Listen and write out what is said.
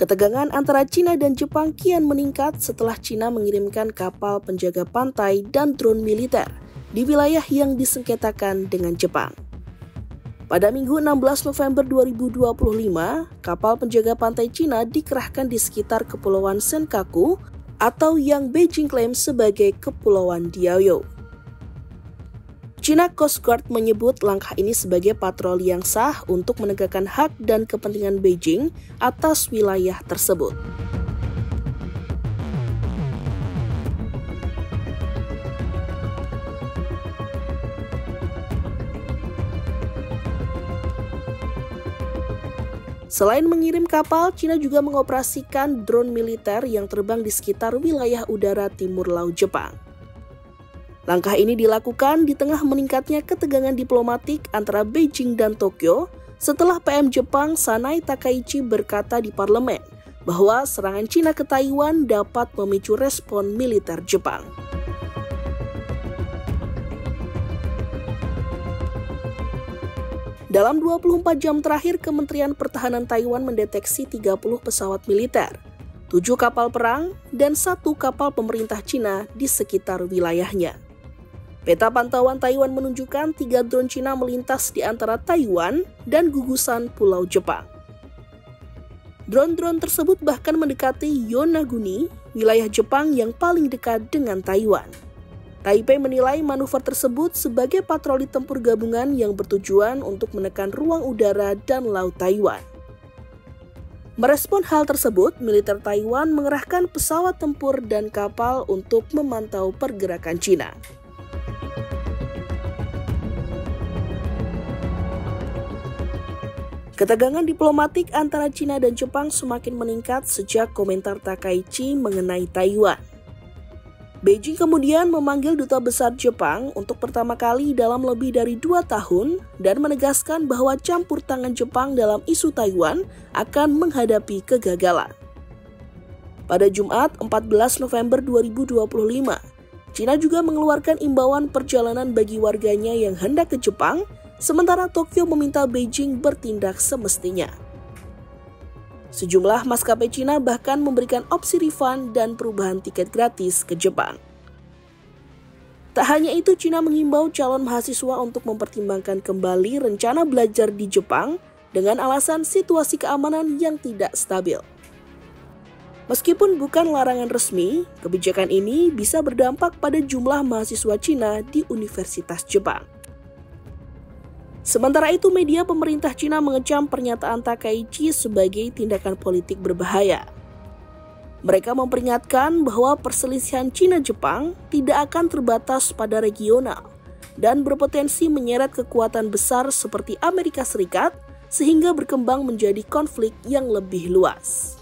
Ketegangan antara Cina dan Jepang kian meningkat setelah Cina mengirimkan kapal penjaga pantai dan drone militer di wilayah yang disengketakan dengan Jepang. Pada Minggu 16 November 2025, kapal penjaga pantai Cina dikerahkan di sekitar Kepulauan Senkaku atau yang Beijing klaim sebagai Kepulauan Diaoyu. China Coast Guard menyebut langkah ini sebagai patroli yang sah untuk menegakkan hak dan kepentingan Beijing atas wilayah tersebut. Selain mengirim kapal, China juga mengoperasikan drone militer yang terbang di sekitar wilayah udara timur laut Jepang. Langkah ini dilakukan di tengah meningkatnya ketegangan diplomatik antara Beijing dan Tokyo setelah PM Jepang Sanai Takaichi berkata di parlemen bahwa serangan Cina ke Taiwan dapat memicu respon militer Jepang. Dalam 24 jam terakhir, Kementerian Pertahanan Taiwan mendeteksi 30 pesawat militer, 7 kapal perang, dan 1 kapal pemerintah Cina di sekitar wilayahnya. Peta pantauan Taiwan menunjukkan 3 drone Cina melintas di antara Taiwan dan gugusan Pulau Jepang. Drone-drone tersebut bahkan mendekati Yonaguni, wilayah Jepang yang paling dekat dengan Taiwan. Taipei menilai manuver tersebut sebagai patroli tempur gabungan yang bertujuan untuk menekan ruang udara dan laut Taiwan. Merespon hal tersebut, militer Taiwan mengerahkan pesawat tempur dan kapal untuk memantau pergerakan Cina. Ketegangan diplomatik antara Cina dan Jepang semakin meningkat sejak komentar Takaichi mengenai Taiwan. Beijing kemudian memanggil Duta Besar Jepang untuk pertama kali dalam lebih dari 2 tahun dan menegaskan bahwa campur tangan Jepang dalam isu Taiwan akan menghadapi kegagalan. Pada Jumat 14 November 2025, Cina juga mengeluarkan imbauan perjalanan bagi warganya yang hendak ke Jepang, sementara Tokyo meminta Beijing bertindak semestinya. Sejumlah maskapai Cina bahkan memberikan opsi refund dan perubahan tiket gratis ke Jepang. Tak hanya itu, Cina mengimbau calon mahasiswa untuk mempertimbangkan kembali rencana belajar di Jepang dengan alasan situasi keamanan yang tidak stabil. Meskipun bukan larangan resmi, kebijakan ini bisa berdampak pada jumlah mahasiswa Cina di Universitas Jepang. Sementara itu, media pemerintah Cina mengecam pernyataan Takaichi sebagai tindakan politik berbahaya. Mereka memperingatkan bahwa perselisihan Cina-Jepang tidak akan terbatas pada regional dan berpotensi menyeret kekuatan besar seperti Amerika Serikat sehingga berkembang menjadi konflik yang lebih luas.